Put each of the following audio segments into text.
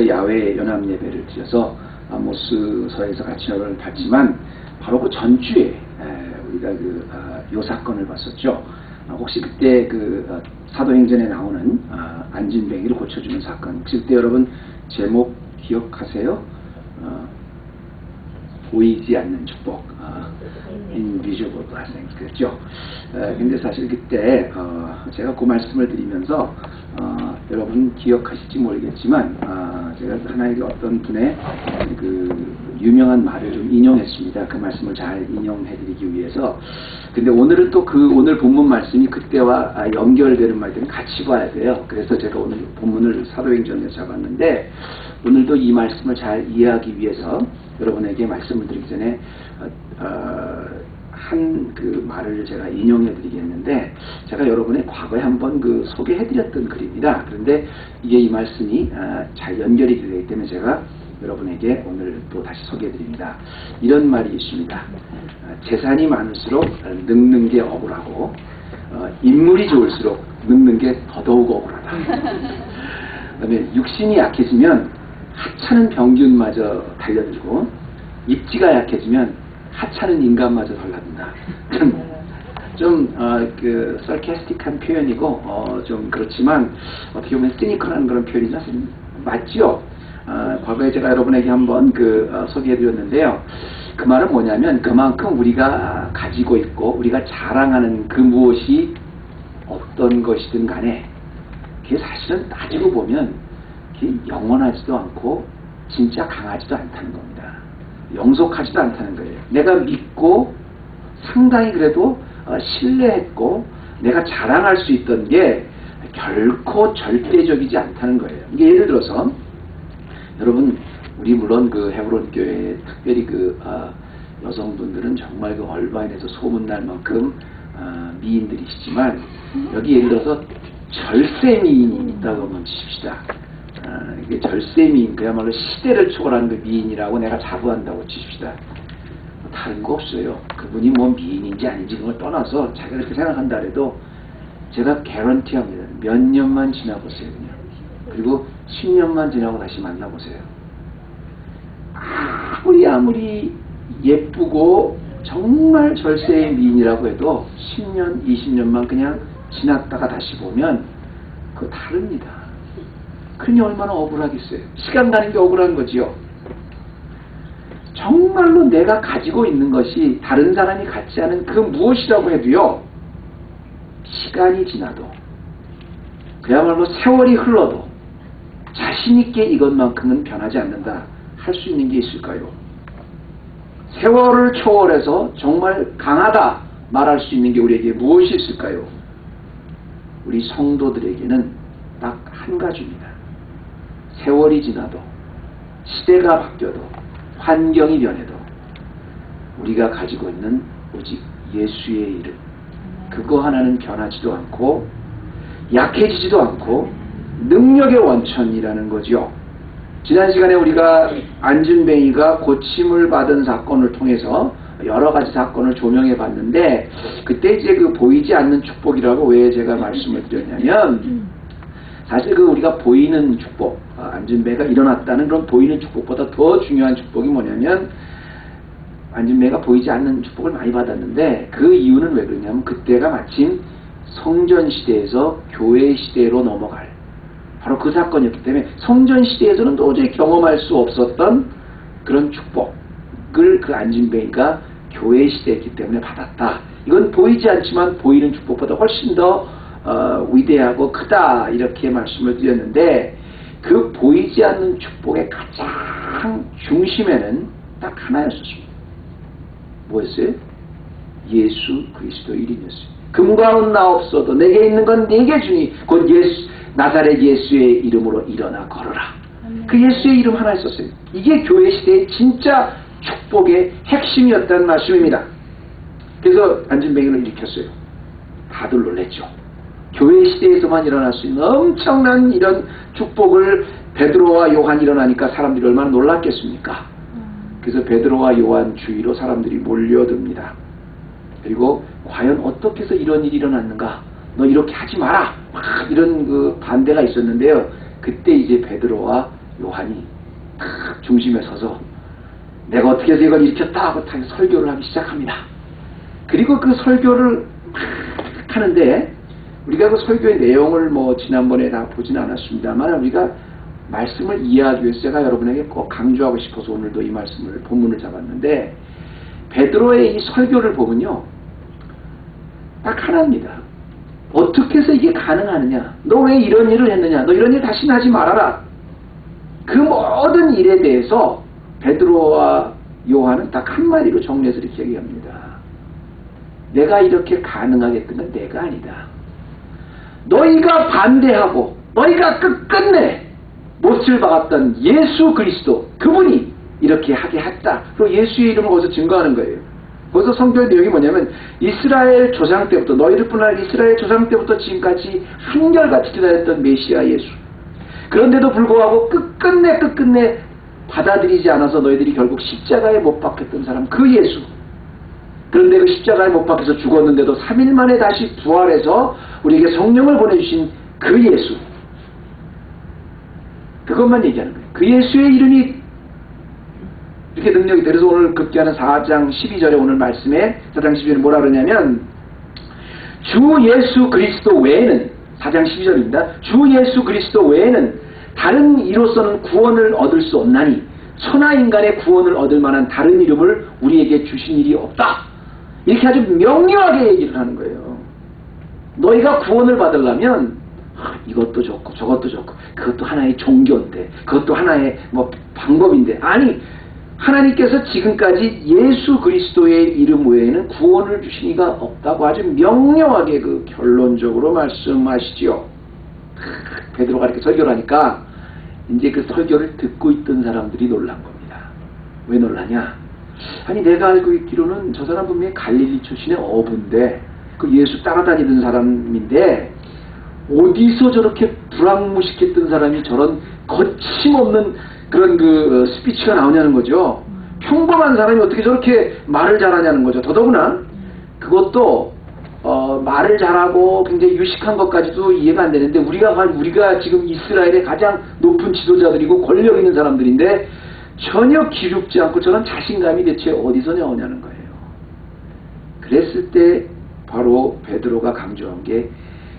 야외 연합 예배를 드려서 아모스서에서 같이 여론을 봤지만 바로 그 전주에 우리가 요 사건을 봤었죠. 혹시 그때 사도행전에 나오는 안진뱅이를 고쳐주는 사건, 혹시 그때 여러분 제목 기억하세요? 보이지 않는 축복, invisible blessing, 그렇죠? 근데 사실 그때 제가 그 말씀을 드리면서 여러분 기억하실지 모르겠지만 제가 하나의 어떤 분의 유명한 말을 좀 인용했습니다. 그 말씀을 잘 인용해드리기 위해서. 근데 오늘은 또 오늘 본문 말씀이 그때와 연결되는 말들은 같이 봐야 돼요. 그래서 제가 오늘 본문을 사도행전에서 잡았는데, 오늘도 이 말씀을 잘 이해하기 위해서 여러분에게 말씀을 드리기 전에 한 말을 제가 인용해 드리겠는데, 제가 여러분의 과거에 한번 소개해 드렸던 글입니다. 그런데 이게 이 말씀이 잘 연결이 되기 때문에 제가 여러분에게 오늘 또 다시 소개해 드립니다. 이런 말이 있습니다. 재산이 많을수록 늙는 게 억울하고 인물이 좋을수록 늙는 게 더더욱 억울하다. 그다음에 육신이 약해지면 하찮은 병균마저 달려들고, 입지가 약해지면 하찮은 인간마저 달라든다. 좀 sarcastic한 표현이고 좀 그렇지만 어떻게 보면 시니컬한 그런 표현이 사실 맞죠. 과거에 제가 여러분에게 한번 소개해드렸는데요. 그 말은 뭐냐면, 그만큼 우리가 가지고 있고 우리가 자랑하는 그 무엇이 어떤 것이든 간에 그게 사실은 따지고 보면 그게 영원하지도 않고 진짜 강하지도 않다는 겁니다. 영속하지도 않다는 거예요. 내가 믿고 상당히 그래도 신뢰했고 내가 자랑할 수 있던 게 결코 절대적이지 않다는 거예요. 이게 예를 들어서 여러분, 우리 물론 헤브론 교회 특별히 여성분들은 정말 얼바인에서 소문날 만큼 미인들이시지만, 여기 예를 들어서 절세 미인이 있다고 한번 치십시다. 이게 절세 미인, 그야말로 시대를 초월한 미인이라고 내가 자부한다고 치십시다. 다른 거 없어요. 그분이 미인인지 아닌지 그걸 떠나서 자기가 그렇게 생각한다 해도 제가 개런티합니다. 몇 년만 지나보세요. 그냥. 그리고 10년만 지나고 다시 만나보세요. 아무리 예쁘고 정말 절세의 미인이라고 해도 10년, 20년만 그냥 지났다가 다시 보면 그거 다릅니다. 그러니 얼마나 억울하겠어요. 시간 가는 게 억울한 거지요. 정말로 내가 가지고 있는 것이 다른 사람이 갖지 않은 그 무엇이라고 해도요, 시간이 지나도 그야말로 세월이 흘러도 자신있게 이것만큼은 변하지 않는다 할 수 있는 게 있을까요? 세월을 초월해서 정말 강하다 말할 수 있는 게 우리에게 무엇이 있을까요? 우리 성도들에게는 딱 한 가지입니다. 세월이 지나도, 시대가 바뀌어도, 환경이 변해도 우리가 가지고 있는 오직 예수의 이름, 그거 하나는 변하지도 않고 약해지지도 않고 능력의 원천이라는 거죠. 지난 시간에 우리가 안진뱅이가 고침을 받은 사건을 통해서 여러 가지 사건을 조명해 봤는데, 그때 이제 보이지 않는 축복이라고 왜 제가 말씀을 드렸냐면, 사실 우리가 보이는 축복, 안진뱅이가 일어났다는 그런 보이는 축복보다 더 중요한 축복이 뭐냐면, 안진뱅이가 보이지 않는 축복을 많이 받았는데 그 이유는 왜 그러냐면, 그때가 마침 성전 시대에서 교회 시대로 넘어갈 바로 그 사건이었기 때문에, 성전 시대에서는 도저히 경험할 수 없었던 그런 축복을 안진뱅이가 교회 시대였기 때문에 받았다. 이건 보이지 않지만 보이는 축복보다 훨씬 더 위대하고 크다, 이렇게 말씀을 드렸는데, 그 보이지 않는 축복의 가장 중심에는 딱 하나였습니다. 뭐였어요? 예수 그리스도 이름이었어요. 금과 은 나 없어도 내게 있는 건 네게 주니 곧 나사렛 예수의 이름으로 일어나 걸어라. 그 예수의 이름 하나 있었어요. 이게 교회 시대의 진짜 축복의 핵심이었다는 말씀입니다. 그래서 안진뱅이를 일으켰어요. 다들 놀랬죠. 교회 시대에서만 일어날 수 있는 엄청난 이런 축복을 베드로와 요한이 일어나니까 사람들이 얼마나 놀랐겠습니까? 그래서 베드로와 요한 주위로 사람들이 몰려듭니다. 그리고 과연 어떻게 해서 이런 일이 일어났는가? 너 이렇게 하지 마라! 막 이런 반대가 있었는데요. 그때 이제 베드로와 요한이 딱 중심에 서서 내가 어떻게 해서 이걸 일으켰다 하고 설교를 하기 시작합니다. 그리고 그 설교를 막 하는데 우리가 그 설교의 내용을 지난번에 다 보진 않았습니다만 우리가 말씀을 이해하기 위해서 제가 여러분에게 꼭 강조하고 싶어서 오늘도 이 말씀을 본문을 잡았는데 베드로의 이 설교를 보면요 딱 하나입니다. 어떻게 해서 이게 가능하느냐? 너 왜 이런 일을 했느냐? 너 이런 일 다시는 하지 말아라. 그 모든 일에 대해서 베드로와 요한은 딱 한마디로 정리해서 이렇게 얘기합니다. 내가 이렇게 가능하게끔은 내가 아니다. 너희가 반대하고 너희가 끝끝내 못을 박았던 예수 그리스도 그분이 이렇게 하게 했다. 그리고 예수의 이름을 거기서 증거하는 거예요. 거기서 성경의 내용이 뭐냐면 이스라엘 조상 때부터 너희들 뿐 아니라 이스라엘 조상 때부터 지금까지 한결같이 기다렸던 메시아 예수. 그런데도 불구하고 끝끝내 받아들이지 않아서 너희들이 결국 십자가에 못 박혔던 사람 그 예수. 그런데 그 십자가에 못 박혀서 죽었는데도 3일 만에 다시 부활해서 우리에게 성령을 보내주신 그 예수. 그것만 얘기하는 거예요. 그 예수의 이름이 이렇게 능력이 돼. 그래서 오늘 급기야는 4장 12절에 오늘 말씀에 4장 12절에 뭐라 그러냐면 주 예수 그리스도 외에는 4장 12절입니다. 주 예수 그리스도 외에는 다른 이로서는 구원을 얻을 수 없나니 천하 인간의 구원을 얻을 만한 다른 이름을 우리에게 주신 일이 없다. 이렇게 아주 명료하게 얘기를 하는 거예요. 너희가 구원을 받으려면 이것도 좋고 저것도 좋고 그것도 하나의 종교인데 그것도 하나의 방법인데 아니 하나님께서 지금까지 예수 그리스도의 이름 외에는 구원을 주신 이가 없다고 아주 명료하게 그 결론적으로 말씀하시지요. 베드로가 이렇게 설교를 하니까 이제 그 설교를 듣고 있던 사람들이 놀란 겁니다. 왜 놀라냐? 아니 내가 알고 있기로는 저 사람 분명히 갈릴리 출신의 어부인데 그 예수 따라다니던 사람인데 어디서 저렇게 불황무식했던 사람이 저런 거침없는 그런 그 스피치가 나오냐는 거죠. 평범한 사람이 어떻게 저렇게 말을 잘하냐는 거죠. 더더구나 그것도 말을 잘하고 굉장히 유식한 것까지도 이해가 안 되는데 우리가 지금 이스라엘의 가장 높은 지도자들이고 권력 있는 사람들인데 전혀 기죽지 않고 저런 자신감이 대체 어디서 나오냐는 거예요. 그랬을 때 바로 베드로가 강조한 게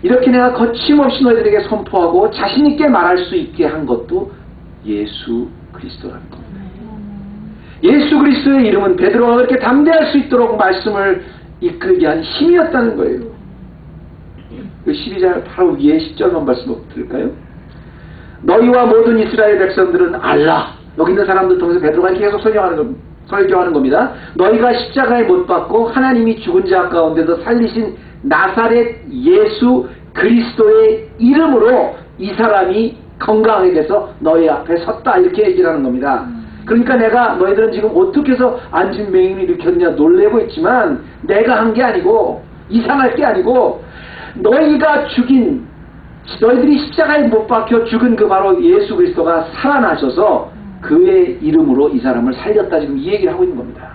이렇게 내가 거침없이 너희들에게 선포하고 자신있게 말할 수 있게 한 것도 예수 그리스도라는 겁니다. 예수 그리스도의 이름은 베드로가 그렇게 담대할 수 있도록 말씀을 이끌게 한 힘이었다는 거예요. 그 12절 바로 위에 10절만 말씀 들을까요? 너희와 모든 이스라엘 백성들은 알라. 여기 있는 사람들 통해서 베드로가 계속 설교하는 겁니다. 너희가 십자가에 못 박고 하나님이 죽은 자 가운데서 살리신 나사렛 예수 그리스도의 이름으로 이 사람이 건강하게 돼서 너희 앞에 섰다 이렇게 얘기를 하는 겁니다. 그러니까 내가 너희들은 지금 어떻게 해서 안진뱅이를 일으켰냐 놀래고 있지만 내가 한 게 아니고 이상할 게 아니고 너희가 죽인 너희들이 십자가에 못 박혀 죽은 그 바로 예수 그리스도가 살아나셔서 그의 이름으로 이 사람을 살렸다 지금 이 얘기를 하고 있는 겁니다.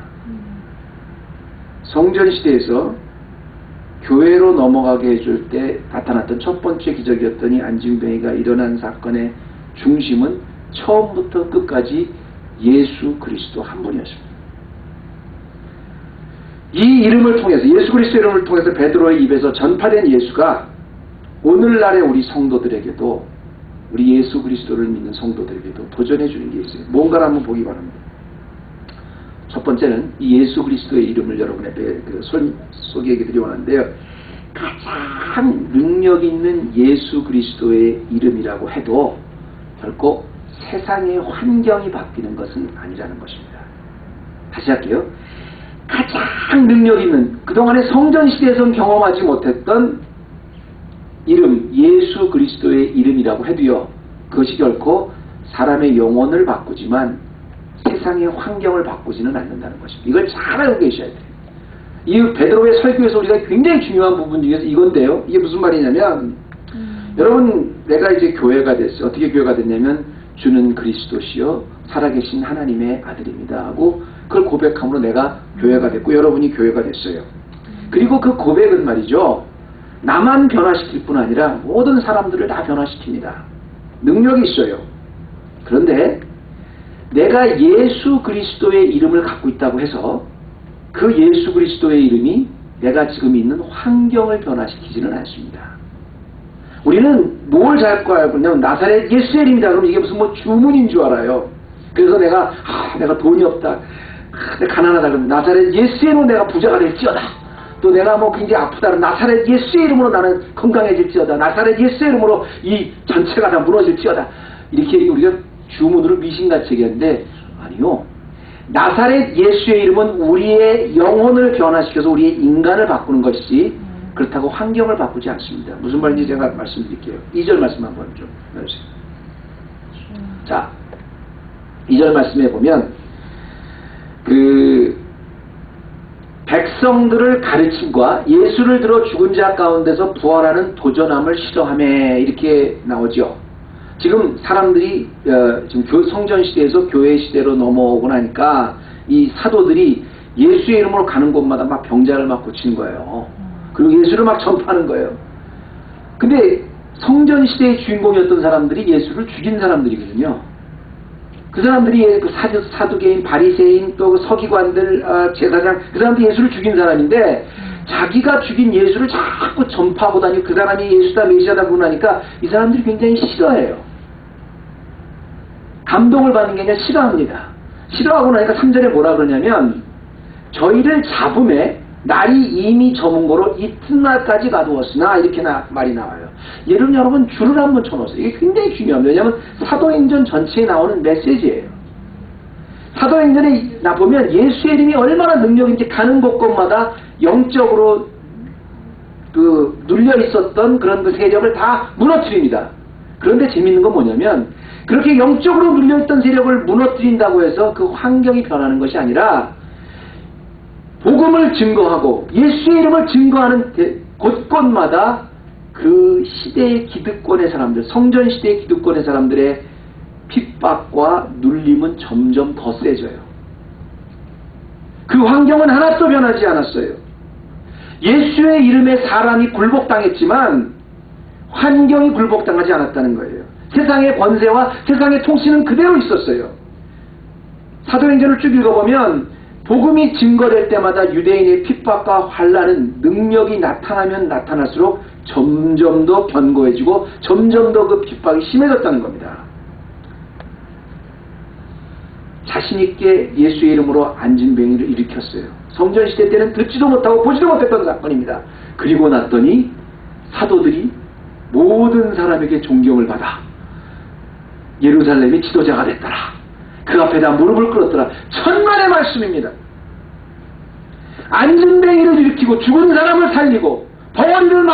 성전 시대에서 교회로 넘어가게 해줄 때 나타났던 첫 번째 기적이었더니 안진뱅이가 일어난 사건의 중심은 처음부터 끝까지 예수 그리스도 한 분이었습니다. 이 이름을 통해서 예수 그리스도 이름을 통해서 베드로의 입에서 전파된 예수가 오늘날의 우리 성도들에게도 우리 예수 그리스도를 믿는 성도들에게도 도전해 주는 게 있어요. 뭔가를 한번 보기 바랍니다. 첫 번째는 이 예수 그리스도의 이름을 여러분에게 소개해 드리려 하는데요. 가장 능력 있는 예수 그리스도의 이름이라고 해도 결코 세상의 환경이 바뀌는 것은 아니라는 것입니다. 다시 할게요. 가장 능력 있는 그동안의 성전시대에서는 경험하지 못했던 이름 예수 그리스도의 이름이라고 해도요. 그것이 결코 사람의 영혼을 바꾸지만 세상의 환경을 바꾸지는 않는다는 것입니다. 이걸 잘 알고 계셔야 돼요. 이 베드로의 설교에서 우리가 굉장히 중요한 부분 중에서 이건데요. 이게 무슨 말이냐면 여러분 내가 이제 교회가 됐어요. 어떻게 교회가 됐냐면 주는 그리스도시요 살아계신 하나님의 아들입니다 하고 그걸 고백함으로 내가 교회가 됐고 여러분이 교회가 됐어요. 그리고 그 고백은 말이죠. 나만 변화시킬 뿐 아니라 모든 사람들을 다 변화시킵니다. 능력이 있어요. 그런데 내가 예수 그리스도의 이름을 갖고 있다고 해서 그 예수 그리스도의 이름이 내가 지금 있는 환경을 변화시키지는 않습니다. 우리는 뭘 자꾸 알고 있냐면 나사렛 예수의 이름이다. 그러면 이게 무슨 뭐 주문인 줄 알아요. 그래서 내가 돈이 없다. 내가 가난하다. 그러면 나사렛 예수의 이름으로 내가 부자가 될지어다. 또 내가 뭐 굉장히 아프다. 그러면 나사렛 예수의 이름으로 나는 건강해질지어다. 나사렛 예수의 이름으로 이 전체가 다 무너질지어다. 이렇게 우리가 주문으로 미신같이 얘기하는데 아니요. 나사렛 예수의 이름은 우리의 영혼을 변화시켜서 우리의 인간을 바꾸는 것이지 그렇다고 환경을 바꾸지 않습니다. 무슨 말인지 제가 말씀드릴게요. 2절 말씀 한번 좀 해주세요. 자, 2절 말씀에 보면 그 백성들을 가르침과 예수를 들어 죽은 자 가운데서 부활하는 도전함을 싫어하며 이렇게 나오죠. 지금 사람들이 지금 성전 시대에서 교회 시대로 넘어오고 나니까 이 사도들이 예수의 이름으로 가는 곳마다 막 병자를 막 고치는 거예요. 그리고 예수를 막 전파하는 거예요. 근데 성전 시대의 주인공이었던 사람들이 예수를 죽인 사람들이거든요. 그 사람들이 그 사두개인, 바리새인, 또 그 서기관들, 제사장, 그 사람들이 예수를 죽인 사람인데 자기가 죽인 예수를 자꾸 전파하고 다니고 그 사람이 예수다 메시아다 그러고 나니까 이 사람들이 굉장히 싫어해요. 감동을 받는 게 아니라 싫어합니다. 싫어하고 나니까 3절에 뭐라 그러냐면 저희를 잡음에 날이 이미 저문 거로 이튿날까지 가두었으나 이렇게 말이 나와요. 예를 여러분 줄을 한번 쳐놓으세요. 이게 굉장히 중요합니다. 왜냐하면 사도행전 전체에 나오는 메시지예요. 사도행전에 보면 예수의 이름이 얼마나 능력인지 가는 곳곳마다 영적으로 그 눌려 있었던 그런 그 세력을 다 무너뜨립니다. 그런데 재밌는 건 뭐냐면 그렇게 영적으로 눌려있던 세력을 무너뜨린다고 해서 그 환경이 변하는 것이 아니라 복음을 증거하고 예수의 이름을 증거하는 곳곳마다 그 시대의 기득권의 사람들, 성전 시대의 기득권의 사람들의 핍박과 눌림은 점점 더 세져요. 그 환경은 하나도 변하지 않았어요. 예수의 이름에 사람이 굴복당했지만 환경이 굴복당하지 않았다는 거예요. 세상의 권세와 세상의 통치는 그대로 있었어요. 사도행전을 쭉 읽어보면 복음이 증거될 때마다 유대인의 핍박과 환난은 능력이 나타나면 나타날수록 점점 더 견고해지고 점점 더 그 핍박이 심해졌다는 겁니다. 자신있게 예수의 이름으로 안진뱅이를 일으켰어요. 성전시대 때는 듣지도 못하고 보지도 못했던 사건입니다. 그리고 났더니 사도들이 모든 사람에게 존경을 받아 예루살렘의 지도자가 됐더라. 그 앞에다 무릎을 꿇었더라. 천만의 말씀입니다. 안진뱅이를 일으키고 죽은 사람을 살리고 벙어리를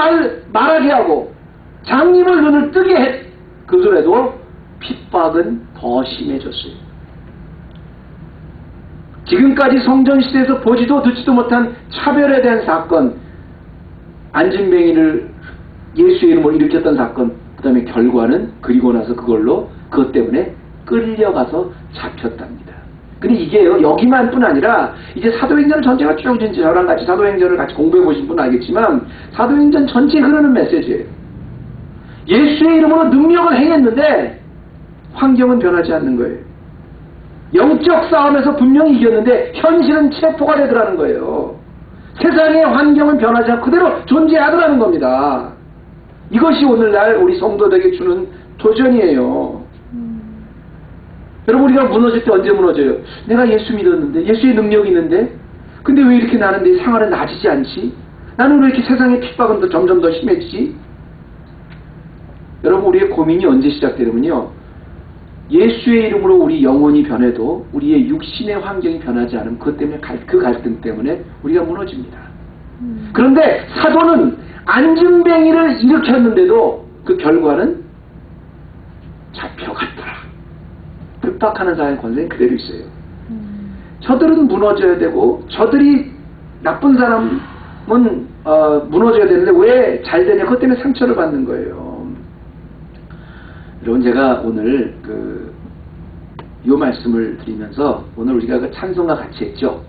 말하게 하고 장님을 눈을 뜨게 했. 그래도 핍박은 더 심해졌어요. 지금까지 성전시대에서 보지도 듣지도 못한 차별에 대한 사건, 안진뱅이를 예수의 이름으로 일으켰던 사건, 그 다음에 결과는 그리고 나서 그것 때문에 끌려가서 잡혔답니다. 근데 이게요, 여기만 뿐 아니라 이제 사도행전 전체가 쭉 이제 저랑 같이 사도행전을 같이 공부해 보신 분은 알겠지만 사도행전 전체에 흐르는 메시지예요. 예수의 이름으로 능력을 행했는데 환경은 변하지 않는 거예요. 영적 싸움에서 분명히 이겼는데 현실은 체포가 되더라는 거예요. 세상의 환경은 변하지 않고 그대로 존재하더라는 겁니다. 이것이 오늘날 우리 성도들에게 주는 도전이에요. 여러분, 우리가 무너질 때 언제 무너져요? 내가 예수 믿었는데, 예수의 능력이 있는데, 근데 왜 이렇게 나는 내 생활은 나아지지 않지? 나는 왜 이렇게 세상의 핍박은 더 점점 더 심해지지? 여러분, 우리의 고민이 언제 시작되냐면요, 예수의 이름으로 우리 영혼이 변해도 우리의 육신의 환경이 변하지 않으면 그것 때문에 그 갈등 때문에 우리가 무너집니다. 그런데 사도는 안진뱅이를 일으켰는데도 그 결과는 잡혀갔더라. 핍박하는 사람의 권세는 그대로 있어요. 저들은 무너져야 되고 저들이 나쁜 사람은 무너져야 되는데 왜 잘 되냐? 그것 때문에 상처를 받는 거예요. 여러분, 제가 오늘 요 말씀을 드리면서 오늘 우리가 그 찬송과 같이 했죠.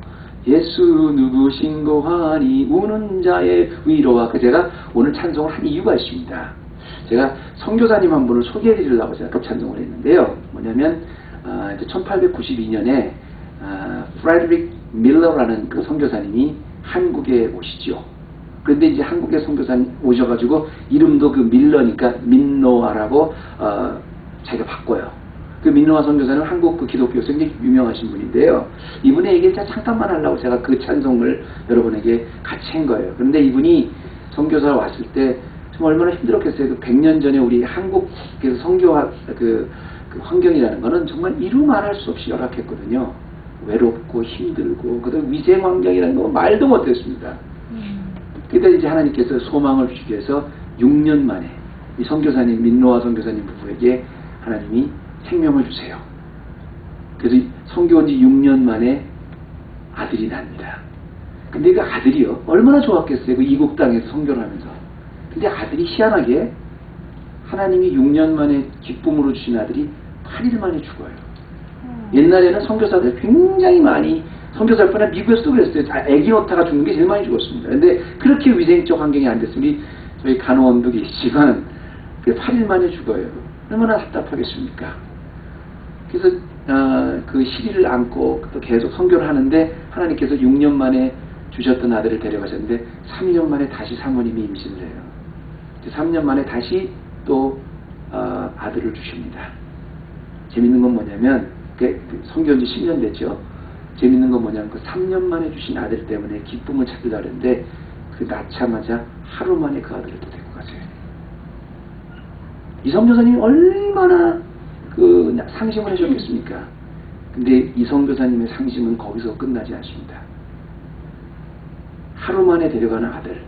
예수 누구신고 하니 우는 자의 위로와 제가 오늘 찬송을 한 이유가 있습니다. 제가 선교사님 한 분을 소개해 드리려고 제가 급찬송을 했는데요. 뭐냐면 이제 1892년에 프레드릭 밀러라는 그 선교사님이 한국에 오시죠. 그런데 이제 한국에 선교사님 오셔가지고 이름도 그 밀러니까 민노아라고 자기가 바꿔요. 그 민노아 선교사는 한국 그 기독교에서 굉장히 유명하신 분인데요. 이분의 얘기를 잠깐만 하려고 제가 그 찬송을 여러분에게 같이 한 거예요. 그런데 이분이 선교사 왔을 때 좀 얼마나 힘들었겠어요. 그 100년 전에 우리 한국에서 선교화 그 환경이라는 거는 정말 이루 말할 수 없이 열악했거든요. 외롭고 힘들고 그다음 위생 환경이라는 거 말도 못했습니다. 그때 이제 하나님께서 소망을 주기 위해서 6년 만에 이 선교사님 민노아 선교사님 부부에게 하나님이 생명을 주세요. 그래서 선교 온 지 6년 만에 아들이 납니다. 근데 그 아들이요 얼마나 좋았겠어요. 그 이국 땅에서 선교를 하면서. 근데 아들이 희한하게 하나님이 6년 만에 기쁨으로 주신 아들이 8일 만에 죽어요. 옛날에는 선교사들 굉장히 많이 선교사일 뿐만 아니라 미국에서도 그랬어요. 애기 놓다가 죽는 게 제일 많이 죽었습니다. 근데 그렇게 위생적 환경이 안 됐으니 저희 간호원도 계시지만 8일 만에 죽어요. 얼마나 답답하겠습니까? 그래서 그 시리를 안고 또 계속 선교를 하는데 하나님께서 6년 만에 주셨던 아들을 데려가셨는데 3년 만에 다시 사모님이 임신을 해요. 3년 만에 다시 또 아들을 주십니다. 재밌는 건 뭐냐면 선교한 지 10년 됐죠. 재밌는 건 뭐냐면 그 3년 만에 주신 아들 때문에 기쁨을 찾으려고 했는데 그 낳자마자 하루 만에 그 아들을 또 데리고 가세요. 이 선교사님이 얼마나 그 상심을 하셨겠습니까? 근데 이 선교사님의 상심은 거기서 끝나지 않습니다. 하루 만에 데려가는 아들.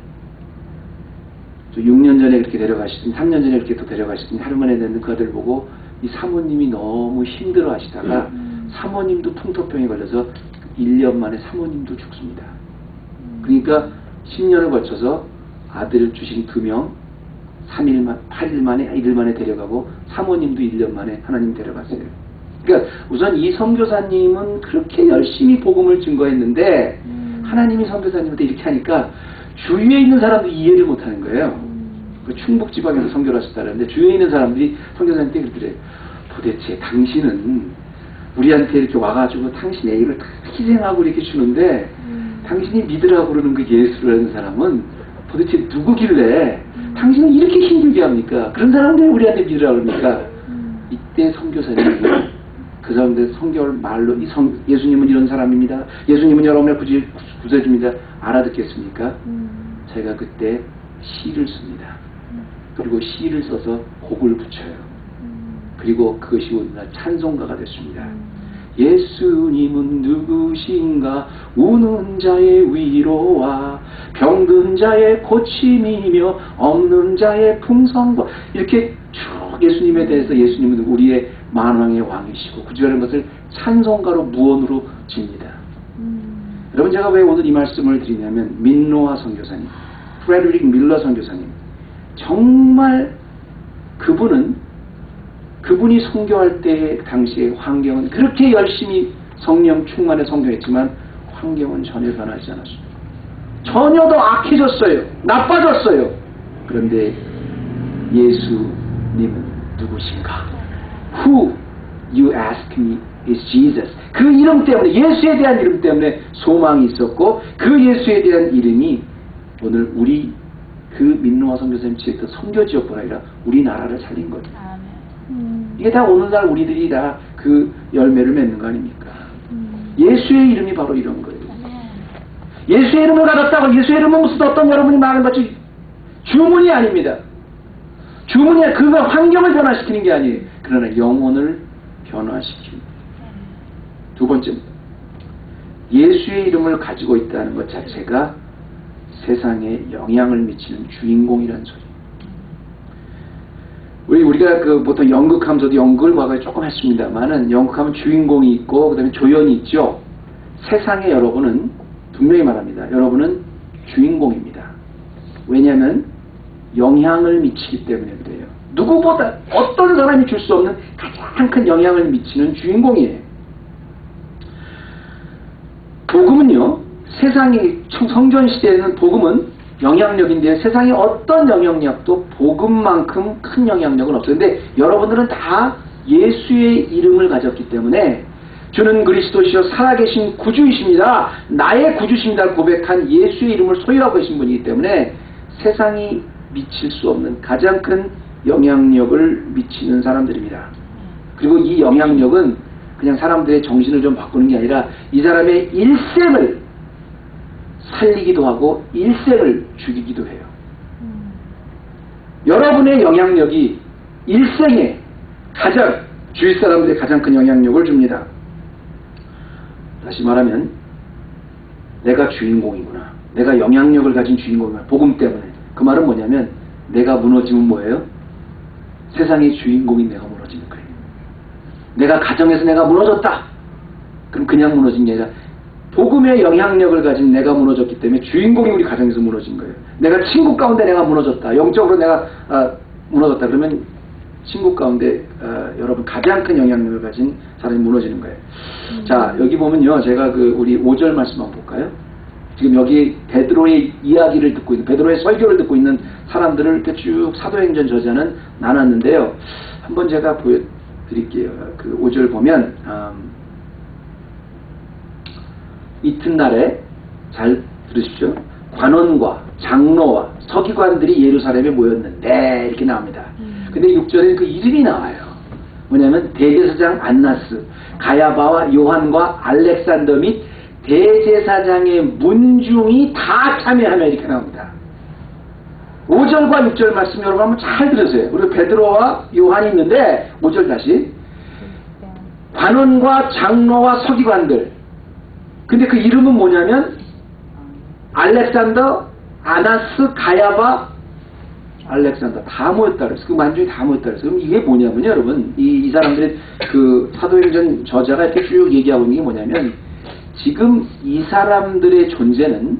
6년 전에 그렇게 데려가시더니 3년 전에 그렇게 또 데려가시더니 하루 만에 되는 그 아들 보고 이 사모님이 너무 힘들어 하시다가 사모님도 풍토병에 걸려서 1년 만에 사모님도 죽습니다. 그러니까 10년을 거쳐서 아들을 주신 2명 8일 만에 1일 만에 데려가고 사모님도 1년 만에 하나님 데려갔어요. 그러니까 우선 이 선교사님은 그렇게 열심히 복음을 증거했는데 하나님이 선교사님한테 이렇게 하니까 주위에 있는 사람들이 이해를 못하는 거예요. 그 충북 지방에서 선교를 하셨다는데 주위에 있는 사람들이 선교사님한테 그러더래요. 도대체 당신은 우리한테 이렇게 와가지고 당신의 애를 다 희생하고 이렇게 주는데 당신이 믿으라고 그러는 그 예수라는 사람은 도대체 누구길래 당신은 이렇게 힘들게 합니까? 그런 사람들이 우리한테 믿으라고 그럽니까? 이때 선교사님이 그 사람들 선교를 말로 예수님은 이런 사람입니다. 예수님은 여러분을 구세주입니다. 알아듣겠습니까? 제가 그때 시를 씁니다. 그리고 시를 써서 곡을 붙여요. 그리고 그것이 오늘날 찬송가가 됐습니다. 예수님은 누구신가? 우는 자의 위로와 병든 자의 고침이며 없는 자의 풍성과 이렇게 쭉 예수님에 대해서 예수님은 우리의 만왕의 왕이시고 구주라는 것을 찬송가로 무언으로 집니다. 여러분 제가 왜 오늘 이 말씀을 드리냐면 민노아 선교사님, 프레드릭 밀러 선교사님 정말 그분이 선교할 때 당시의 환경은 그렇게 열심히 성령 충만에 선교했지만 환경은 전혀 변하지 않았습니다. 전혀 더 악해졌어요. 나빠졌어요. 그런데 예수님은 누구신가? Who you ask me is Jesus. 그 이름 때문에 예수에 대한 이름 때문에 소망이 있었고 그 예수에 대한 이름이 오늘 우리 그 민노아 선교사님 지었던 선교지역뿐 아니라 우리나라를 살린 거죠. 이게 다 오늘날 우리들이 다 그 열매를 맺는 거 아닙니까? 예수의 이름이 바로 이런 거예요. 예수의 이름을 가졌다고 예수의 이름은 무슨 어떤 여러분이 말한 것이 주문이 아닙니다. 주문이 그거 환경을 변화시키는 게 아니에요. 그러나 영혼을 변화시킵니다. 두 번째입니다. 예수의 이름을 가지고 있다는 것 자체가 세상에 영향을 미치는 주인공이라는 소리. 우리가 보통 연극하면 저도 연극을 과거에 조금 했습니다만은 연극하면 주인공이 있고 그 다음에 조연이 있죠. 세상에 여러분은 분명히 말합니다. 여러분은 주인공입니다. 왜냐하면 영향을 미치기 때문에 그래요. 누구보다 어떤 사람이 줄 수 없는 가장 큰 영향을 미치는 주인공이에요. 복음은요. 세상의 성전 시대에는 복음은 영향력인데 세상에 어떤 영향력도 복음만큼 큰 영향력은 없어요. 근데 여러분들은 다 예수의 이름을 가졌기 때문에 주는 그리스도시요 살아계신 구주이십니다. 나의 구주십니다. 고백한 예수의 이름을 소유하고 계신 분이기 때문에 세상이 미칠 수 없는 가장 큰 영향력을 미치는 사람들입니다. 그리고 이 영향력은 그냥 사람들의 정신을 좀 바꾸는 게 아니라 이 사람의 일생을 살리기도 하고 일생을 죽이기도 해요. 여러분의 영향력이 일생에 가장 주위 사람들의 가장 큰 영향력을 줍니다. 다시 말하면 내가 주인공이구나. 내가 영향력을 가진 주인공이구나. 복음 때문에. 그 말은 뭐냐면 내가 무너지면 뭐예요? 세상의 주인공인 내가 무너지는 거예요. 내가 가정에서 내가 무너졌다. 그럼 그냥 무너진 게 아니라 복음의 영향력을 가진 내가 무너졌기 때문에 주인공이 우리 가정에서 무너진 거예요. 내가 친구 가운데 내가 무너졌다. 영적으로 내가 무너졌다. 그러면 친구 가운데 여러분 가장 큰 영향력을 가진 사람이 무너지는 거예요. 자, 여기 보면요. 제가 우리 5절 말씀 한번 볼까요? 지금 여기 베드로의 이야기를 듣고 있는, 베드로의 설교를 듣고 있는 사람들을 이렇게 쭉 사도행전 저자는 나눴는데요. 한번 제가 보여드릴게요. 그 5절 보면 이튿날에 잘 들으십시오. 관원과 장로와 서기관들이 예루살렘에 모였는데 이렇게 나옵니다. 근데 6절에 그 이름이 나와요. 뭐냐면 대제사장 안나스, 가야바와 요한과 알렉산더 및 대제사장의 문중이 다 참여하며 이렇게 나옵니다. 5절과 6절 말씀 여러분 한번 잘 들으세요. 우리 베드로와 요한이 있는데 5절 다시 관원과 장로와 서기관들. 근데 그 이름은 뭐냐면 알렉산더, 아나스, 가야바, 알렉산더 다 모였다 그랬어요. 그 만중이 다 모였다 그랬어요. 그럼 이게 뭐냐면요, 여러분. 이 사람들의 그 사도행전 저자가 이렇게 쭉 얘기하고 있는 게 뭐냐면 지금 이 사람들의 존재는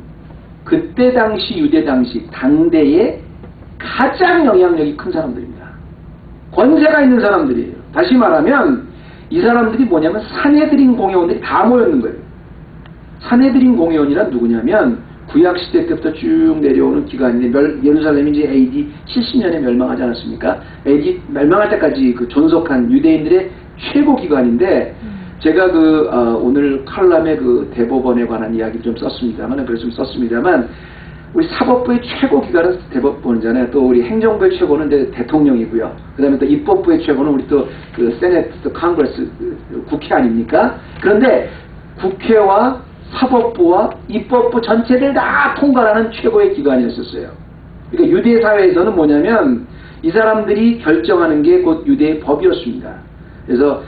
그때 당시 유대 당시 당대에 가장 영향력이 큰 사람들입니다. 권세가 있는 사람들이에요. 다시 말하면 이 사람들이 뭐냐면 산헤드린 공회원들이 다 모였는 거예요. 산헤드린 공회원이란 누구냐면 구약시대 때부터 쭉 내려오는 기간인데 예루살렘이 이제 AD 70년에 멸망하지 않았습니까? AD 멸망할 때까지 그 존속한 유대인들의 최고 기관인데 제가 오늘 칼럼에 그 대법원에 관한 이야기를 좀 썼습니다만, 그래서 좀 썼습니다만, 우리 사법부의 최고 기관은 대법원이잖아요. 또 우리 행정부의 최고는 대통령이고요. 그 다음에 또 입법부의 최고는 우리 또 그 세네트, 또 컨그레스, 국회 아닙니까? 그런데 국회와 사법부와 입법부 전체를 다 통과하는 최고의 기관이었었어요. 그러니까 유대 사회에서는 뭐냐면 이 사람들이 결정하는 게 곧 유대의 법이었습니다. 그래서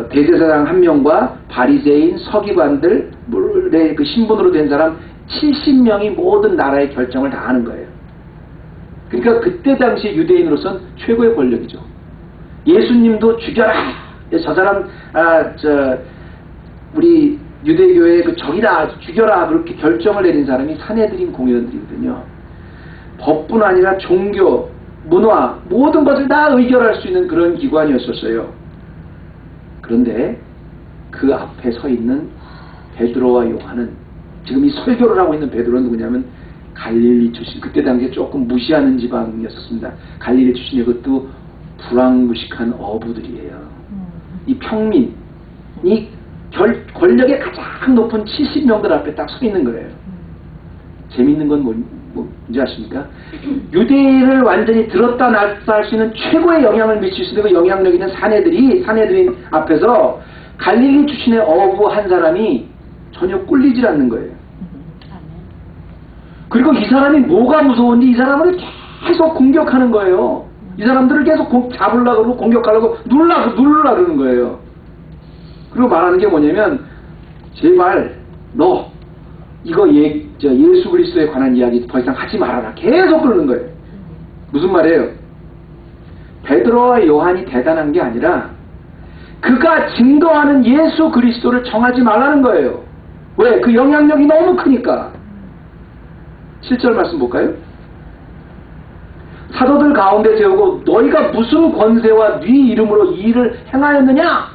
대제사장 한 명과 바리새인 서기관들의 그 신분으로 된 사람 70명이 모든 나라의 결정을 다 하는 거예요. 그러니까 그때 당시 유대인으로서는 최고의 권력이죠. 예수님도 죽여라. 저 사람 우리 유대교의 그 적이다, 죽여라, 그렇게 결정을 내린 사람이 산헤드린 공회원들이거든요. 법뿐 아니라 종교, 문화, 모든 것을 다 의결할 수 있는 그런 기관이었었어요. 그런데 그 앞에 서 있는 베드로와 요한은, 지금 이 설교를 하고 있는 베드로는 누구냐면 갈릴리 출신, 그때 당시에 조금 무시하는 지방이었습니다. 갈릴리 출신의 그것도 불황무식한 어부들이에요. 이 평민이 권력의 가장 높은 70명들 앞에 딱 서 있는 거예요. 재밌는 건 뭔지 아십니까? 유대인을 완전히 들었다 놨다 할 수 있는 최고의 영향을 미칠 수 있는 그 영향력 있는 산헤드린 앞에서 갈릴리 출신의 어부 한 사람이 전혀 꿀리질 않는 거예요. 그리고 이 사람이 뭐가 무서운지 이 사람을 계속 공격하는 거예요. 이 사람들을 계속 잡으려고 그러고 공격하려고 누르려고 그러는 거예요. 그리고 말하는 게 뭐냐면 제발 너 이거 예수 그리스도에 관한 이야기 더 이상 하지 말아라. 계속 그러는 거예요. 무슨 말이에요? 베드로와 요한이 대단한 게 아니라 그가 증거하는 예수 그리스도를 정하지 말라는 거예요. 왜? 그 영향력이 너무 크니까. 7절 말씀 볼까요? 사도들 가운데 세우고 너희가 무슨 권세와 네 이름으로 이 일을 행하였느냐?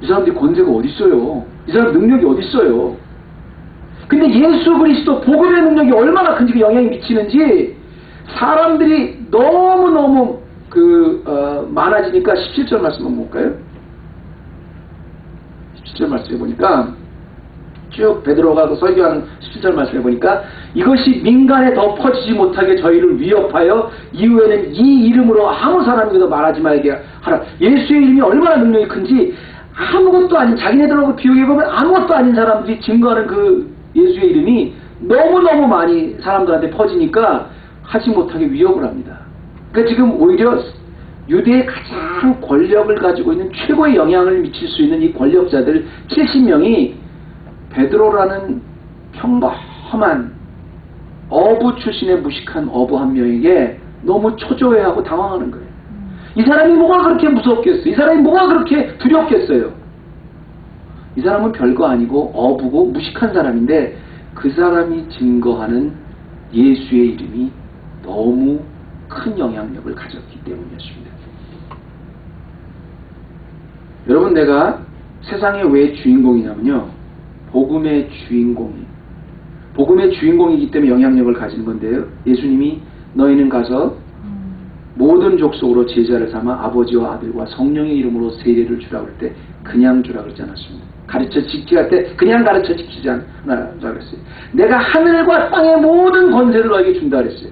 이 사람들이 권세가 어디 있어요? 이 사람 능력이 어디 있어요? 근데 예수 그리스도 복음의 능력이 얼마나 큰지 그 영향이 미치는지 사람들이 너무너무 많아지니까 17절 말씀 한번 볼까요? 17절 말씀해 보니까 쭉 베드로가 설교하는 17절 말씀해 보니까 이것이 민간에 더 퍼지지 못하게 저희를 위협하여 이후에는 이 이름으로 아무 사람에게도 말하지 말게 하라. 예수의 이름이 얼마나 능력이 큰지 아무것도 아닌 자기네들하고 비교해보면 아무것도 아닌 사람들이 증거하는 그 예수의 이름이 너무너무 많이 사람들한테 퍼지니까 하지 못하게 위협을 합니다. 그러니까 지금 오히려 유대의 가장 권력을 가지고 있는 최고의 영향을 미칠 수 있는 이 권력자들 70명이 베드로라는 평범한 어부 출신의 무식한 어부 한 명에게 너무 초조해하고 당황하는 거예요. 이 사람이 뭐가 그렇게 무섭겠어요? 이 사람이 뭐가 그렇게 두렵겠어요? 이 사람은 별거 아니고 어부고 무식한 사람인데 그 사람이 증거하는 예수의 이름이 너무 큰 영향력을 가졌기 때문이었습니다. 여러분, 내가 세상에 왜 주인공이냐면요, 복음의 주인공이기 때문에 영향력을 가지는 건데요. 예수님이 너희는 가서 모든 족속으로 제자를 삼아 아버지와 아들과 성령의 이름으로 세례를 주라고 할 때 그냥 주라고 그러지 않았습니다. 가르쳐 지키라 할 때 그냥 가르쳐 지키지 않으라고 그랬어요. 내가 하늘과 땅의 모든 권세를 너에게 준다 그랬어요.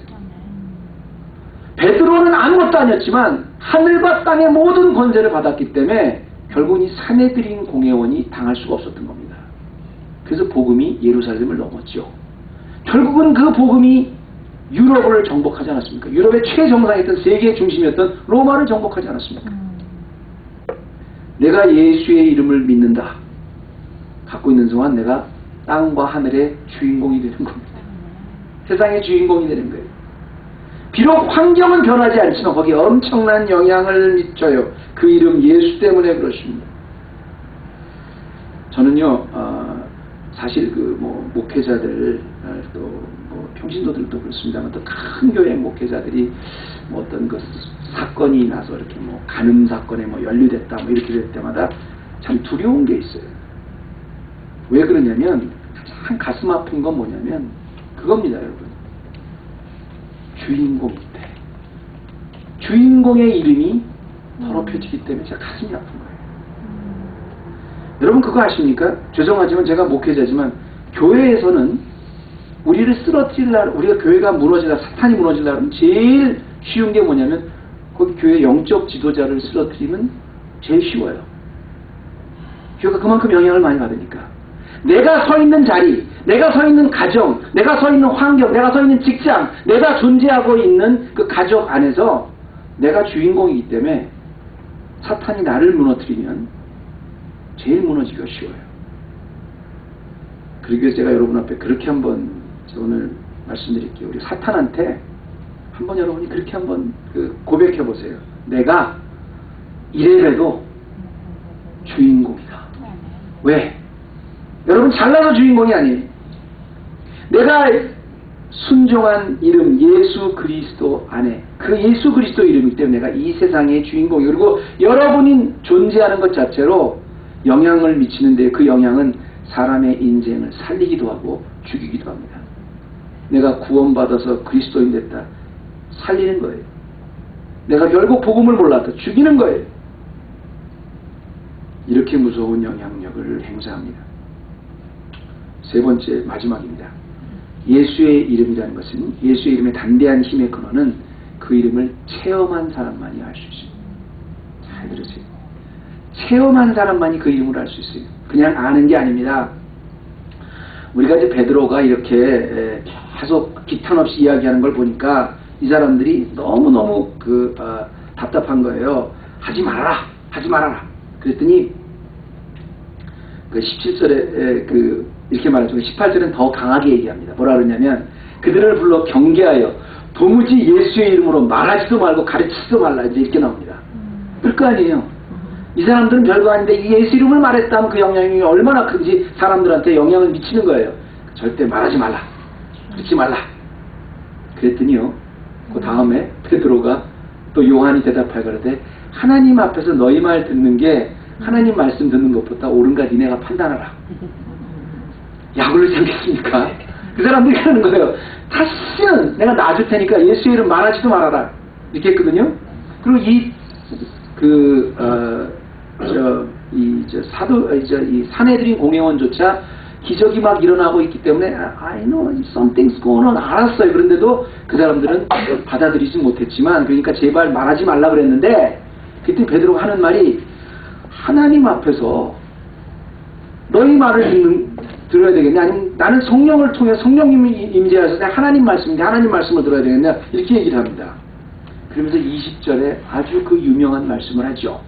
베드로는 아무것도 아니었지만 하늘과 땅의 모든 권세를 받았기 때문에 결국은 이 사내들인 공회원이 당할 수가 없었던 겁니다. 그래서 복음이 예루살렘을 넘었죠. 결국은 그 복음이 유럽을 정복하지 않았습니까? 유럽의 최정상이었던 세계의 중심이었던 로마를 정복하지 않았습니까? 내가 예수의 이름을 믿는다 갖고 있는 동안 내가 땅과 하늘의 주인공이 되는 겁니다. 세상의 주인공이 되는 거예요. 비록 환경은 변하지 않지만 거기에 엄청난 영향을 미쳐요. 그 이름 예수 때문에 그렇습니다. 저는요, 사실 목회자들 또 평신도들도 그렇습니다만 또 큰 교회 목회자들이 어떤 사건이 나서 이렇게 간음 사건에 연루됐다 이렇게 될 때마다 참 두려운 게 있어요. 왜 그러냐면 가장 가슴 아픈 건 뭐냐면 그겁니다, 여러분. 주인공일 때 주인공의 이름이 더럽혀지기 때문에 제가 가슴이 아픈 거예요. 여러분 그거 아십니까? 죄송하지만 제가 목회자지만 교회에서는 우리를 쓰러뜨리려, 우리가 교회가 무너지다, 사탄이 무너지려 하면 제일 쉬운 게 뭐냐면 거기 교회 영적 지도자를 쓰러뜨리면 제일 쉬워요. 교회가 그만큼 영향을 많이 받으니까. 내가 서 있는 자리, 내가 서 있는 가정, 내가 서 있는 환경, 내가 서 있는 직장, 내가 존재하고 있는 그 가족 안에서 내가 주인공이기 때문에 사탄이 나를 무너뜨리면 제일 무너지기가 쉬워요. 그리고 제가 여러분 앞에 그렇게 한번 오늘 말씀드릴게요. 우리 사탄한테 한번 여러분이 그렇게 한번 고백해 보세요. 내가 이래봬도 주인공이다. 왜? 여러분 잘나서 주인공이 아니에요. 내가 순종한 이름 예수 그리스도 안에 그 예수 그리스도 이름이기 때문에 내가 이 세상의 주인공이, 그리고 여러분이 존재하는 것 자체로 영향을 미치는데 그 영향은 사람의 인생을 살리기도 하고 죽이기도 합니다. 내가 구원받아서 그리스도인 됐다, 살리는 거예요. 내가 결국 복음을 몰랐다, 죽이는 거예요. 이렇게 무서운 영향력을 행사합니다. 세 번째, 마지막입니다. 예수의 이름이라는 것은, 예수의 이름의 담대한 힘의 근원은 그 이름을 체험한 사람만이 알 수 있습니다. 잘 들으세요. 체험한 사람만이 그 이름을 알 수 있어요. 그냥 아는 게 아닙니다. 우리가 이제 베드로가 이렇게 계속 기탄 없이 이야기하는 걸 보니까 이 사람들이 너무너무 답답한 거예요. 하지 말아라, 하지 말아라. 그랬더니 17절에 이렇게 말하죠. 18절은 더 강하게 얘기합니다. 뭐라 그러냐면 그들을 불러 경계하여 도무지 예수의 이름으로 말하지도 말고 가르치지도 말라, 이제 이렇게 나옵니다. 그럴 거 아니에요. 이 사람들은 별거 아닌데 이 예수 이름을 말했다면 그 영향이 얼마나 큰지 사람들한테 영향을 미치는 거예요. 절대 말하지 말라, 그러지 말라. 그랬더니요, 그 다음에 베드로가 또 요한이 대답할 거라되 하나님 앞에서 너희 말 듣는 게 하나님 말씀 듣는 것보다 옳은가 니네가 판단하라. 약올리지 않겠습니까? 그 사람들이 하는 거예요. 다시는 내가 놔줄 테니까 예수의 이름 말하지도 말아라. 이렇게 했거든요. 그리고 이 사내들인 공회원조차 기적이 막 일어나고 있기 때문에 I know something's going on 알았어요. 그런데도 그 사람들은 받아들이지 못했지만 그러니까 제발 말하지 말라 그랬는데 그때 베드로가 하는 말이 하나님 앞에서 너희 말을 들어야 되겠냐? 아니면 나는 성령을 통해 성령님이 임재하셔서 하나님 말씀인데 하나님 말씀을 들어야 되겠냐? 이렇게 얘기를 합니다. 그러면서 20절에 아주 그 유명한 말씀을 하죠.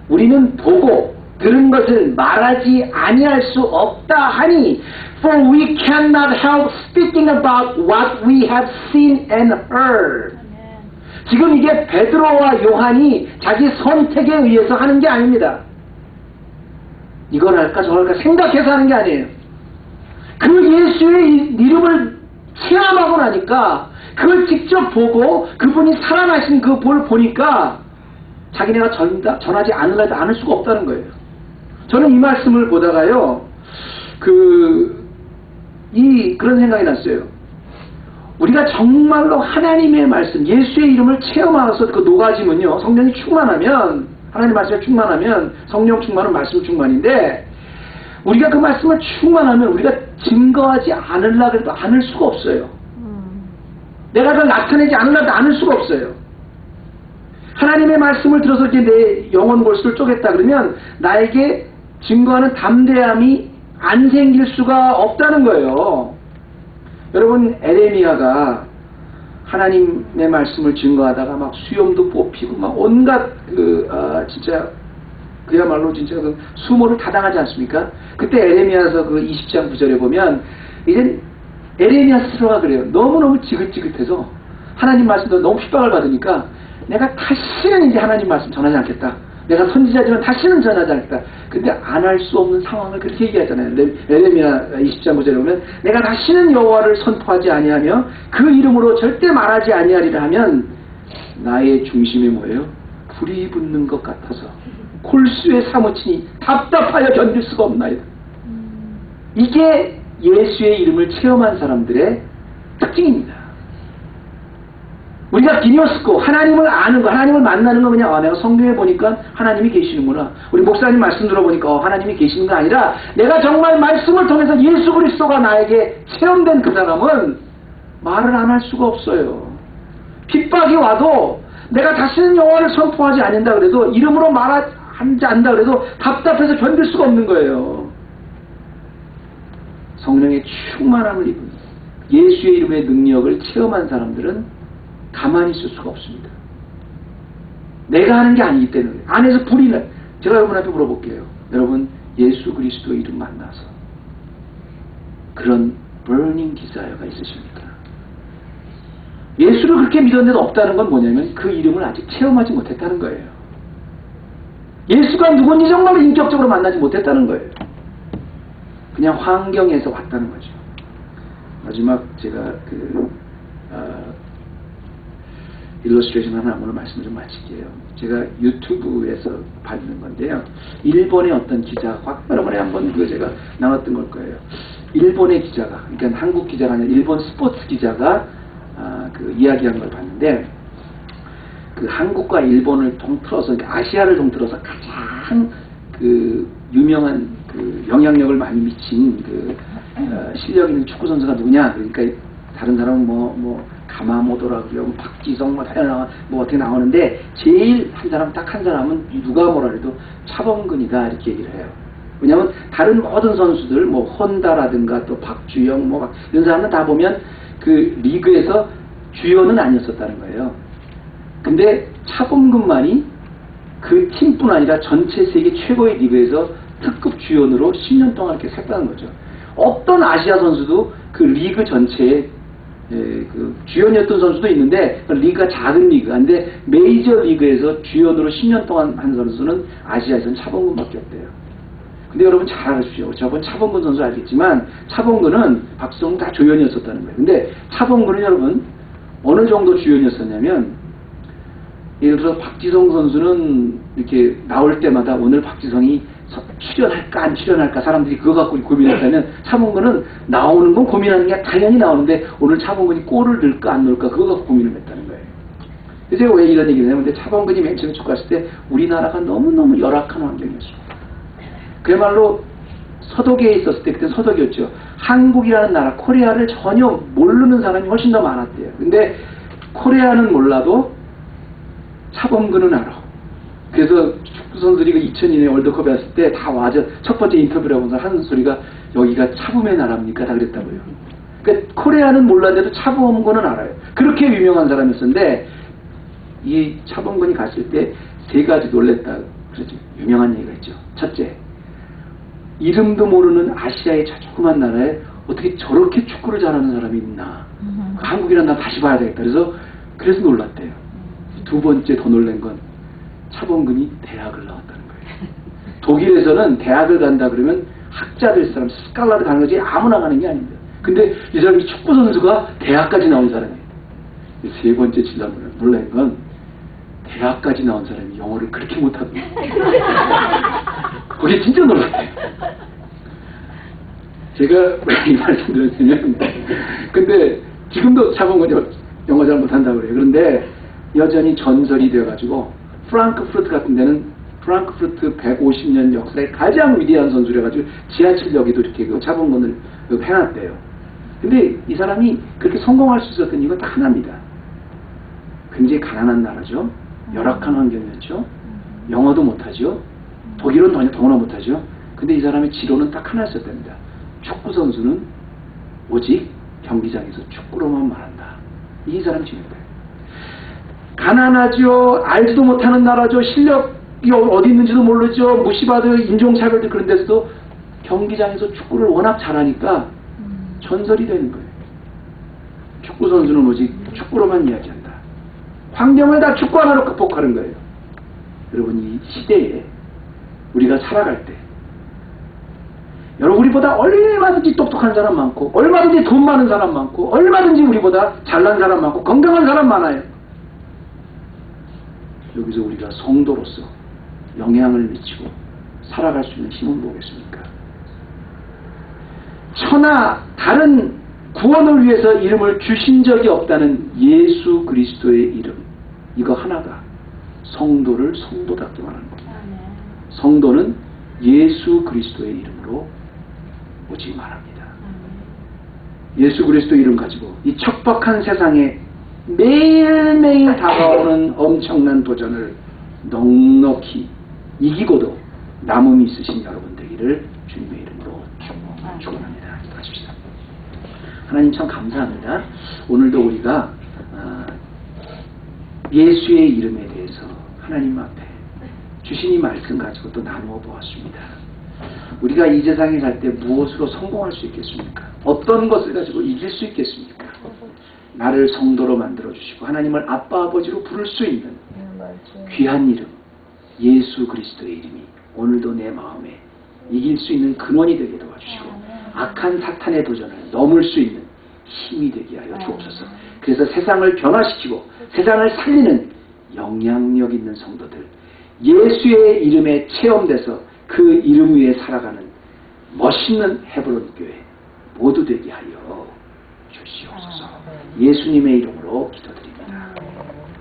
우리는 보고 들은 것을 말하지 아니할 수 없다 하니 for we cannot help speaking about what we have seen and heard. 지금 이게 베드로와 요한이 자기 선택에 의해서 하는 게 아닙니다. 이걸 할까 저걸 할까 생각해서 하는 게 아니에요. 그 예수의 이름을 체험하고 나니까 그걸 직접 보고 그분이 살아나신 그 볼 보니까 자기네가 전하지 않을 수가 없다는 거예요. 저는 이 말씀을 보다가요, 그런 생각이 났어요. 우리가 정말로 하나님의 말씀, 예수의 이름을 체험하면서 그 녹아지면요, 성령이 충만하면, 하나님 말씀에 충만하면, 성령 충만은 말씀 충만인데, 우리가 그 말씀을 충만하면 우리가 증거하지 않으려고 해도 않을 수가 없어요. 내가 그걸 나타내지 않으려고 않을 수가 없어요. 하나님의 말씀을 들어서 이렇게 내 영혼 골수를 쪼갰다 그러면 나에게 증거하는 담대함이 안 생길 수가 없다는 거예요. 여러분, 에레미야가 하나님의 말씀을 증거하다가 막 수염도 뽑히고 막 온갖 진짜 그야말로 진짜 그 수모를 타당하지 않습니까? 그때 에레미야서 그 20장 9절에 보면 이제 에레미야 스스로가 그래요. 너무너무 지긋지긋해서 하나님 말씀도 너무 핍박을 받으니까 내가 다시는 이제 하나님 말씀 전하지 않겠다. 내가 선지자지만 다시는 전하지 않겠다. 근데 안 할 수 없는 상황을 그렇게 얘기하잖아요. 에레미야 20장 9절에 보면 내가 다시는 여호와를 선포하지 아니하며 그 이름으로 절대 말하지 아니하리라 하면 나의 중심이 뭐예요? 불이 붙는 것 같아서 골수에 사무치니 답답하여 견딜 수가 없나이다. 이게 예수의 이름을 체험한 사람들의 특징입니다. 우리가 기뇨스코, 하나님을 아는 거, 하나님을 만나는 거 그냥 내가 성경에 보니까 하나님이 계시는구나. 우리 목사님 말씀 들어보니까 하나님이 계시는 거 아니라 내가 정말 말씀을 통해서 예수 그리스도가 나에게 체험된 그 사람은 말을 안 할 수가 없어요. 핍박이 와도 내가 다시는 여호와를 선포하지 않는다 그래도 이름으로 말하지 않는다 그래도 답답해서 견딜 수가 없는 거예요. 성령의 충만함을 입은 예수의 이름의 능력을 체험한 사람들은 가만히 있을 수가 없습니다. 내가 하는 게 아니기 때문에 안에서 불이 나. 제가 여러분 앞에 물어볼게요. 여러분 예수 그리스도 이름 만나서 그런 burning desire가 있으십니까? 예수를 그렇게 믿었는데도 없다는 건 뭐냐면 그 이름을 아직 체험하지 못했다는 거예요. 예수가 누군지 정말로 인격적으로 만나지 못했다는 거예요. 그냥 환경에서 왔다는 거죠. 마지막 제가 일러스트레이션 하나 오늘 말씀을 좀 마칠게요. 제가 유튜브에서 받는 건데요. 일본의 어떤 기자가, 여러분에 한번 제가 나눴던 걸 거예요. 일본의 기자가, 그러니까 한국 기자가 아니라 일본 스포츠 기자가 이야기한 걸 봤는데, 그 한국과 일본을 통틀어서, 아시아를 통틀어서 가장 유명한 영향력을 많이 미친 실력 있는 축구 선수가 누구냐? 그러니까 다른 사람은 가마모토라고요, 박지성, 어떻게 나오는데, 제일 딱 한 사람은 누가 뭐라 해도 차범근이다, 이렇게 얘기를 해요. 왜냐면, 다른 모든 선수들, 혼다라든가, 또 박주영, 이런 사람은 다 보면, 그 리그에서 주연은 아니었었다는 거예요. 근데 차범근만이 그 팀뿐 아니라 전체 세계 최고의 리그에서 특급 주연으로 10년 동안 이렇게 샜다는 거죠. 어떤 아시아 선수도 그 리그 전체에 그 주연이었던 선수도 있는데 리그가 작은 리그가 근데 메이저 리그에서 주연으로 10년 동안 한 선수는 아시아에서는 차범근밖에 없대요. 근데 여러분 잘 아십시오. 저번 차범근 선수 알겠지만 차범근은 박수홍 다 조연이었었다는 거예요. 근데 차범근은 여러분 어느 정도 주연이었었냐면 예를 들어 박지성 선수는 이렇게 나올 때마다 오늘 박지성이 출연할까 안 출연할까 사람들이 그거 갖고 고민했다면 차범근은 나오는 건 고민하는 게 당연히 나오는데 오늘 차범근이 골을 넣을까 안 넣을까 그거 갖고 고민을 했다는 거예요. 그래서 제가 왜 이런 얘기를 했냐면 차범근이 맨 처음에 축구했을 때 우리나라가 너무너무 열악한 환경이었어요. 그야말로 서독에 있었을 때 그때 서독이었죠. 한국이라는 나라 코리아를 전혀 모르는 사람이 훨씬 더 많았대요. 근데 코리아는 몰라도 차범근은 알아. 그래서 축구 선수들이 2002년 월드컵에 왔을 때 다 와서 첫 번째 인터뷰를 하면서 하는 소리가 여기가 차범의 나라입니까? 다 그랬다고요. 그러니까 코리아는 몰랐는데도 차범근은 알아요. 그렇게 유명한 사람이었는데 이 차범근이 갔을 때 세 가지 놀랬다. 그렇죠. 유명한 얘기가 있죠. 첫째, 이름도 모르는 아시아의 조그만 나라에 어떻게 저렇게 축구를 잘하는 사람이 있나. 한국이란 나라 다시 봐야 되겠다. 그래서 놀랐대요. 두 번째 더 놀란 건 차범근이 대학을 나왔다는 거예요. 독일에서는 대학을 간다 그러면 학자 될 사람, 스칼라를 가는 거지 아무나 가는 게 아닙니다. 근데 이 사람이 축구 선수가 대학까지 나온 사람이에요. 세 번째 진짜 놀란 건 대학까지 나온 사람이 영어를 그렇게 못하더라고요. 그게 진짜 놀랐어요. 제가 왜 이 말씀 드렸냐면 근데 지금도 차범근이 영어 잘 못한다고 그래요. 그런데 여전히 전설이 되어가지고 프랑크푸르트 같은 데는 프랑크푸르트 150년 역사의 가장 위대한 선수래가지고 지하철역에도 이렇게 그 차범근을 해놨대요. 근데 이 사람이 그렇게 성공할 수 있었던 이유가 딱 하나입니다. 굉장히 가난한 나라죠. 열악한 환경이었죠. 영어도 못하죠. 독일어는 더구나 못하죠. 근데 이 사람의 지론은 딱 하나였었답니다. 축구 선수는 오직 경기장에서 축구로만 말한다. 이 사람 지론이다. 가난하죠. 알지도 못하는 나라죠. 실력이 어디 있는지도 모르죠. 무시받은 인종차별도 그런 데서도 경기장에서 축구를 워낙 잘하니까 전설이 되는 거예요. 축구 선수는 오직 축구로만 이야기한다. 환경을 다 축구 하나로 극복하는 거예요. 여러분 이 시대에 우리가 살아갈 때 여러분 우리보다 얼마든지 똑똑한 사람 많고 얼마든지 돈 많은 사람 많고 얼마든지 우리보다 잘난 사람 많고 건강한 사람 많아요. 여기서 우리가 성도로서 영향을 미치고 살아갈 수 있는 힘은 뭐겠습니까? 천하 다른 구원을 위해서 이름을 주신 적이 없다는 예수 그리스도의 이름, 이거 하나가 성도를 성도답게 말하는 겁니다. 성도는 예수 그리스도의 이름으로 오직 말합니다. 예수 그리스도의 이름 가지고 이 척박한 세상에 매일매일 다가오는 엄청난 도전을 넉넉히 이기고도 남음이 있으신 여러분 되기를 주님의 이름으로 축원합니다. 기도하십시다. 하나님 참 감사합니다. 오늘도 우리가 예수의 이름에 대해서 하나님 앞에 주신 이 말씀 가지고 또 나누어 보았습니다. 우리가 이 세상에 살 때 무엇으로 성공할 수 있겠습니까? 어떤 것을 가지고 이길 수 있겠습니까? 나를 성도로 만들어주시고 하나님을 아빠 아버지로 부를 수 있는 귀한 이름 예수 그리스도의 이름이 오늘도 내 마음에 이길 수 있는 근원이 되게 도와주시고 악한 사탄의 도전을 넘을 수 있는 힘이 되게 하여 주옵소서. 그래서 세상을 변화시키고 세상을 살리는 영향력 있는 성도들 예수의 이름에 체험돼서 그 이름 위에 살아가는 멋있는 헤브론 교회 모두 되게 하여 주시옵소서. 예수님의 이름으로 기도드립니다.